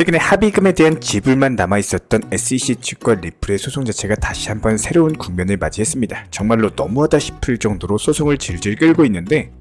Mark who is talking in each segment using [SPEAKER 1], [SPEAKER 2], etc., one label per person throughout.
[SPEAKER 1] 최근에 합의금에 대한 지불만 남아있었던 SEC 측과 리플의 소송 자체가 다시 한번 새로운 국면을 맞이했습니다. 정말로 너무하다 싶을 정도로 소송을 질질 끌고 있는데,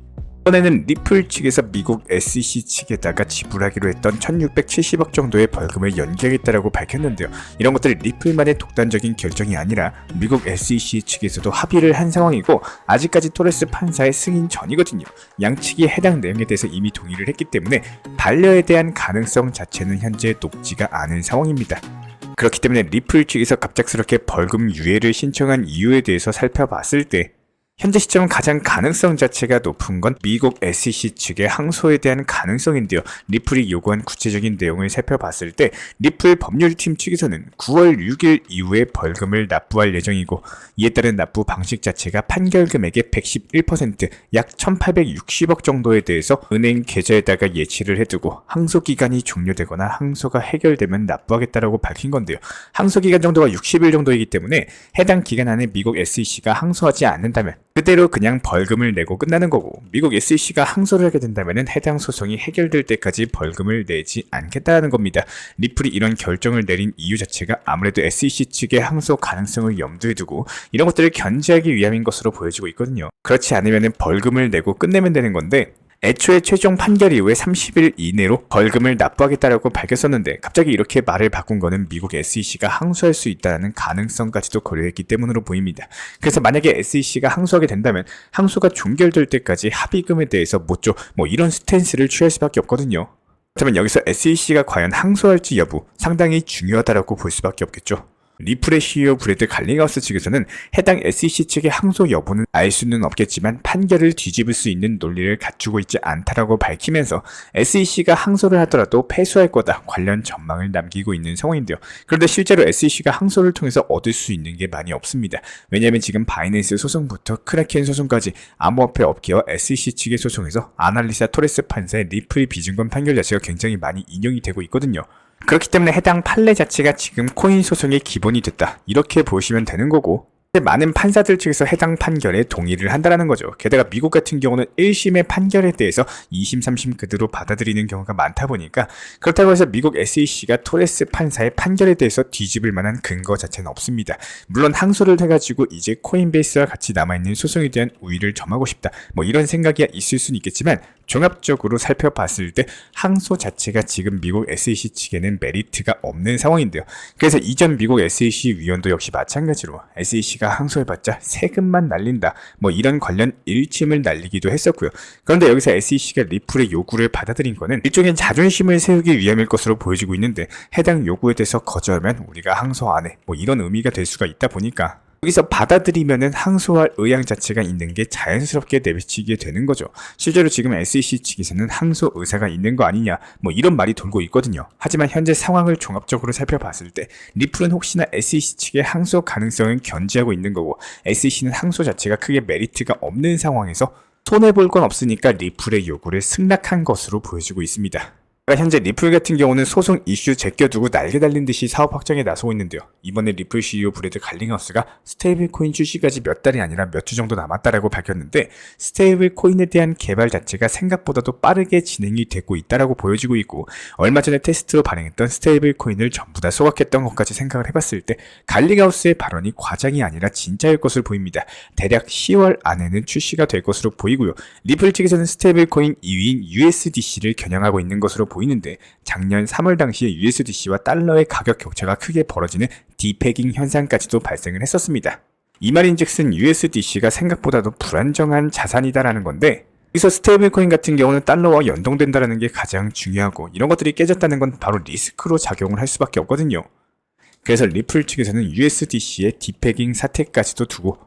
[SPEAKER 1] 이번에는 리플 측에서 미국 SEC 측에다가 지불하기로 했던 1670억 정도의 벌금을 연기하겠다라고 밝혔는데요. 이런 것들이 리플만의 독단적인 결정이 아니라 미국 SEC 측에서도 합의를 한 상황이고, 아직까지 토레스 판사의 승인 전이거든요. 양측이 해당 내용에 대해서 이미 동의를 했기 때문에 반려에 대한 가능성 자체는 현재 높지가 않은 상황입니다. 그렇기 때문에 리플 측에서 갑작스럽게 벌금 유예를 신청한 이유에 대해서 살펴봤을 때, 현재 시점 가장 가능성 자체가 높은 건 미국 SEC 측의 항소에 대한 가능성인데요. 리플이 요구한 구체적인 내용을 살펴봤을 때 리플 법률팀 측에서는 9월 6일 이후에 벌금을 납부할 예정이고, 이에 따른 납부 방식 자체가 판결 금액의 111%, 약 1860억 정도에 대해서 은행 계좌에다가 예치를 해두고 항소 기간이 종료되거나 항소가 해결되면 납부하겠다라고 밝힌 건데요. 항소 기간 정도가 60일 정도이기 때문에 해당 기간 안에 미국 SEC가 항소하지 않는다면 그대로 그냥 벌금을 내고 끝나는 거고, 미국 SEC가 항소를 하게 된다면 해당 소송이 해결될 때까지 벌금을 내지 않겠다는 겁니다. 리플이 이런 결정을 내린 이유 자체가 아무래도 SEC 측의 항소 가능성을 염두에 두고 이런 것들을 견제하기 위함인 것으로 보여지고 있거든요. 그렇지 않으면 벌금을 내고 끝내면 되는 건데, 애초에 최종 판결 이후에 30일 이내로 벌금을 납부하겠다라고 밝혔었는데, 갑자기 이렇게 말을 바꾼 거는 미국 SEC가 항소할 수 있다는 가능성까지도 고려했기 때문으로 보입니다. 그래서 만약에 SEC가 항소하게 된다면 항소가 종결될 때까지 합의금에 대해서 못 줘, 이런 스탠스를 취할 수밖에 없거든요. 그렇다면 여기서 SEC가 과연 항소할지 여부 상당히 중요하다라고 볼 수밖에 없겠죠. 리플의 CEO 브래드 갈링하우스 측에서는 해당 SEC 측의 항소 여부는 알 수는 없겠지만 판결을 뒤집을 수 있는 논리를 갖추고 있지 않다라고 밝히면서 SEC가 항소를 하더라도 패소할 거다 관련 전망을 남기고 있는 상황인데요. 그런데 실제로 SEC가 항소를 통해서 얻을 수 있는 게 많이 없습니다. 왜냐하면 지금 바이낸스 소송부터 크라켄 소송까지 암호화폐 업계와 SEC 측의 소송에서 아날리사 토레스 판사의 리플 비증권 판결 자체가 굉장히 많이 인용이 되고 있거든요. 그렇기 때문에 해당 판례 자체가 지금 코인 소송의 기본이 됐다, 이렇게 보시면 되는 거고, 많은 판사들 측에서 해당 판결에 동의를 한다는 거죠. 게다가 미국 같은 경우는 1심의 판결에 대해서 2심, 3심 그대로 받아들이는 경우가 많다 보니까, 그렇다고 해서 미국 SEC가 토레스 판사의 판결에 대해서 뒤집을 만한 근거 자체는 없습니다. 물론 항소를 해가지고 이제 코인베이스와 같이 남아있는 소송에 대한 우위를 점하고 싶다, 이런 생각이 있을 수는 있겠지만, 종합적으로 살펴봤을 때 항소 자체가 지금 미국 SEC 측에는 메리트가 없는 상황인데요. 그래서 이전 미국 SEC 위원도 역시 마찬가지로 SEC가 항소해봤자 세금만 날린다, 이런 관련 일침을 날리기도 했었고요. 그런데 여기서 SEC가 리플의 요구를 받아들인 거는 일종의 자존심을 세우기 위함일 것으로 보여지고 있는데, 해당 요구에 대해서 거절하면 우리가 항소 안 해, 이런 의미가 될 수가 있다 보니까 여기서 받아들이면은 항소할 의향 자체가 있는 게 자연스럽게 내비치게 되는 거죠. 실제로 지금 SEC 측에서는 항소 의사가 있는 거 아니냐, 이런 말이 돌고 있거든요. 하지만 현재 상황을 종합적으로 살펴봤을 때 리플은 혹시나 SEC 측의 항소 가능성을 견지하고 있는 거고, SEC는 항소 자체가 크게 메리트가 없는 상황에서 손해볼 건 없으니까 리플의 요구를 승낙한 것으로 보여지고 있습니다. 현재 리플 같은 경우는 소송 이슈 제껴두고 날개 달린 듯이 사업 확장에 나서고 있는데요. 이번에 리플 CEO 브래드 갈링하우스가 스테이블 코인 출시까지 몇 달이 아니라 몇 주 정도 남았다라고 밝혔는데, 스테이블 코인에 대한 개발 자체가 생각보다도 빠르게 진행이 되고 있다라고 보여지고 있고, 얼마 전에 테스트로 발행했던 스테이블 코인을 전부 다 소각했던 것까지 생각을 해봤을 때 갈링하우스의 발언이 과장이 아니라 진짜일 것으로 보입니다. 대략 10월 안에는 출시가 될 것으로 보이고요. 리플 측에서는 스테이블 코인 2위인 USDC를 겨냥하고 있는 것으로 보이는데, 작년 3월 당시에 USDC와 달러의 가격 격차가 크게 벌어지는 디pegging 현상까지도 발생을 했었습니다. 이 말인즉슨 USDC가 생각보다도 불안정한 자산이다라는 건데, 여기서 스테이블 코인 같은 경우는 달러와 연동된다는 게 가장 중요하고, 이런 것들이 깨졌다는 건 바로 리스크로 작용을 할 수밖에 없거든요. 그래서 리플 측에서는 USDC의 디pegging 사태까지도 두고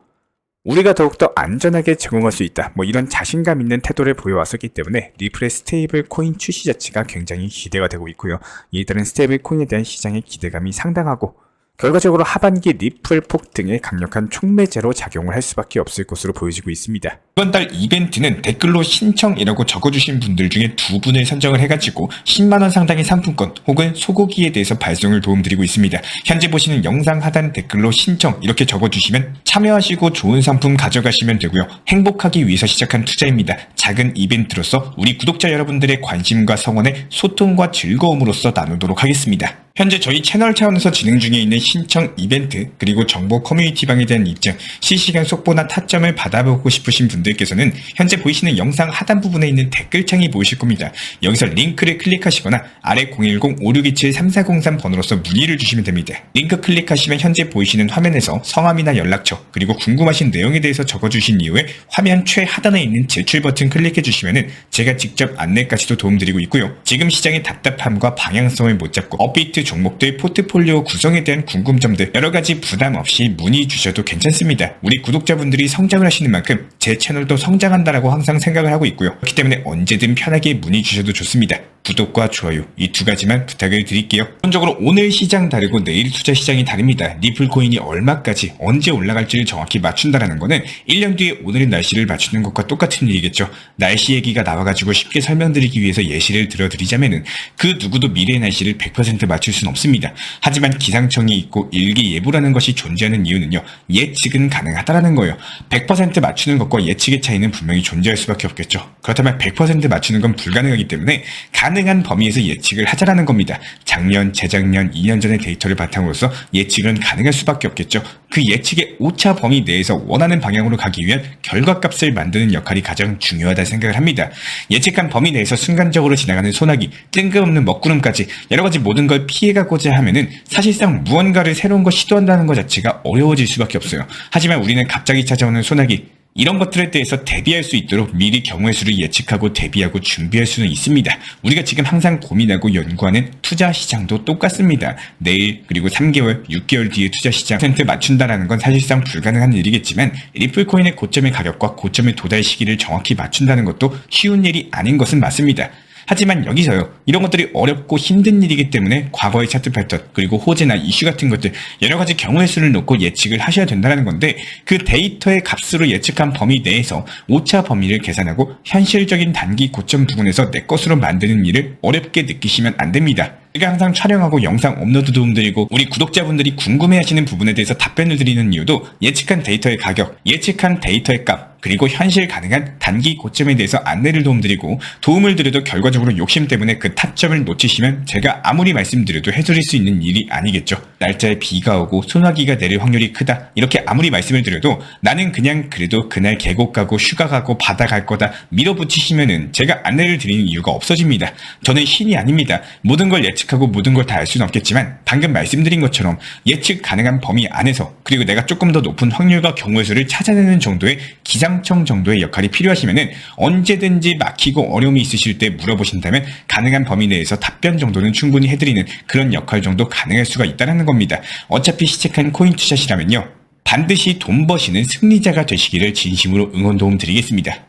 [SPEAKER 1] 우리가 더욱더 안전하게 제공할 수 있다, 이런 자신감 있는 태도를 보여왔었기 때문에 리플의 스테이블 코인 출시 자체가 굉장히 기대가 되고 있고요. 이에 따른 스테이블 코인에 대한 시장의 기대감이 상당하고, 결과적으로 하반기 리플 폭등에 강력한 촉매제로 작용을 할 수밖에 없을 것으로 보여지고 있습니다.
[SPEAKER 2] 이번 달 이벤트는 댓글로 신청이라고 적어주신 분들 중에 2분을 선정을 해가지고 10만원 상당의 상품권 혹은 소고기에 대해서 발송을 도움드리고 있습니다. 현재 보시는 영상 하단 댓글로 신청 이렇게 적어주시면 참여하시고 좋은 상품 가져가시면 되고요. 행복하기 위해서 시작한 투자입니다. 작은 이벤트로서 우리 구독자 여러분들의 관심과 성원에 소통과 즐거움으로써 나누도록 하겠습니다. 현재 저희 채널 차원에서 진행 중에 있는 신청 이벤트 그리고 정보 커뮤니티방에 대한 입장, 실시간 속보나 타점을 받아보고 싶으신 분들께서는 현재 보이시는 영상 하단 부분에 있는 댓글창이 보이실 겁니다. 여기서 링크를 클릭하시거나 아래 010-5627-3403 번호로서 문의를 주시면 됩니다. 링크 클릭하시면 현재 보이시는 화면에서 성함이나 연락처 그리고 궁금하신 내용에 대해서 적어주신 이후에 화면 최하단에 있는 제출 버튼 클릭해 주시면 제가 직접 안내까지도 도움드리고 있고요. 지금 시장의 답답함과 방향성을 못 잡고 업비트 종목들 포트폴리오 구성에 대한 궁금점들 여러가지 부담 없이 문의 주셔도 괜찮습니다. 우리 구독자분들이 성장을 하시는 만큼 제 채널도 성장한다라고 항상 생각을 하고 있고요. 그렇기 때문에 언제든 편하게 문의 주셔도 좋습니다. 구독과 좋아요 이 2가지만 부탁을 드릴게요. 기본적으로 오늘 시장 다르고 내일 투자 시장이 다릅니다. 리플 코인이 얼마까지 언제 올라갈지를 정확히 맞춘다라는 거는 1년 뒤에 오늘의 날씨를 맞추는 것과 똑같은 일이겠죠. 날씨 얘기가 나와가지고 쉽게 설명드리기 위해서 예시를 들어드리자면은 그 누구도 미래의 날씨를 100% 맞출 수는 없습니다. 하지만 기상청이 있고 일기예보라는 것이 존재하는 이유는요. 예측은 가능하다라는 거예요. 100% 맞추는 것과 예측의 차이는 분명히 존재할 수밖에 없겠죠. 그렇다면 100% 맞추는 건 불가능하기 때문에 가능한 범위에서 예측을 하자라는 겁니다. 작년, 재작년, 2년 전의 데이터를 바탕으로서 예측은 가능할 수밖에 없겠죠. 그 예측의 오차 범위 내에서 원하는 방향으로 가기 위한 결과값을 만드는 역할이 가장 중요하다 생각을 합니다. 예측한 범위 내에서 순간적으로 지나가는 소나기, 뜬금없는 먹구름까지 여러가지 모든 걸 피해가고자 하면은 사실상 무언가를 새로운 걸 시도한다는 것 자체가 어려워질 수밖에 없어요. 하지만 우리는 갑자기 찾아오는 소나기, 이런 것들에 대해서 대비할 수 있도록 미리 경우의 수를 예측하고 대비하고 준비할 수는 있습니다. 우리가 지금 항상 고민하고 연구하는 투자 시장도 똑같습니다. 내일 그리고 3개월, 6개월 뒤에 투자 시장 % 맞춘다라는 건 사실상 불가능한 일이겠지만 리플코인의 고점의 가격과 고점의 도달 시기를 정확히 맞춘다는 것도 쉬운 일이 아닌 것은 맞습니다. 하지만 여기서요. 이런 것들이 어렵고 힘든 일이기 때문에 과거의 차트 패턴 그리고 호재나 이슈 같은 것들 여러가지 경우의 수를 놓고 예측을 하셔야 된다는 건데 그 데이터의 값으로 예측한 범위 내에서 오차 범위를 계산하고 현실적인 단기 고점 부분에서 내 것으로 만드는 일을 어렵게 느끼시면 안 됩니다. 제가 항상 촬영하고 영상 업로드 도움드리고 우리 구독자분들이 궁금해하시는 부분에 대해서 답변을 드리는 이유도 예측한 데이터의 가격, 예측한 데이터의 값 그리고 현실 가능한 단기 고점에 대해서 안내를 도움드리고 도움을 드려도 결과적으로 욕심 때문에 그 타점을 놓치시면 제가 아무리 말씀드려도 해드릴 수 있는 일이 아니겠죠. 날짜에 비가 오고 소나기가 내릴 확률이 크다 이렇게 아무리 말씀을 드려도 나는 그냥 그래도 그날 계곡 가고 휴가 가고 바다 갈 거다 밀어붙이시면은 제가 안내를 드리는 이유가 없어집니다. 저는 신이 아닙니다. 모든 걸 예측하고 모든 걸 다 알 수는 없겠지만 방금 말씀드린 것처럼 예측 가능한 범위 안에서 그리고 내가 조금 더 높은 확률과 경우의 수를 찾아내는 정도의 기상청 정도의 역할이 필요하시면은 언제든지 막히고 어려움이 있으실 때 물어보신다면 가능한 범위 내에서 답변 정도는 충분히 해드리는 그런 역할 정도 가능할 수가 있다는 겁니다. 어차피 시작한 코인 투자시라면요. 반드시 돈 버시는 승리자가 되시기를 진심으로 응원 도움 드리겠습니다.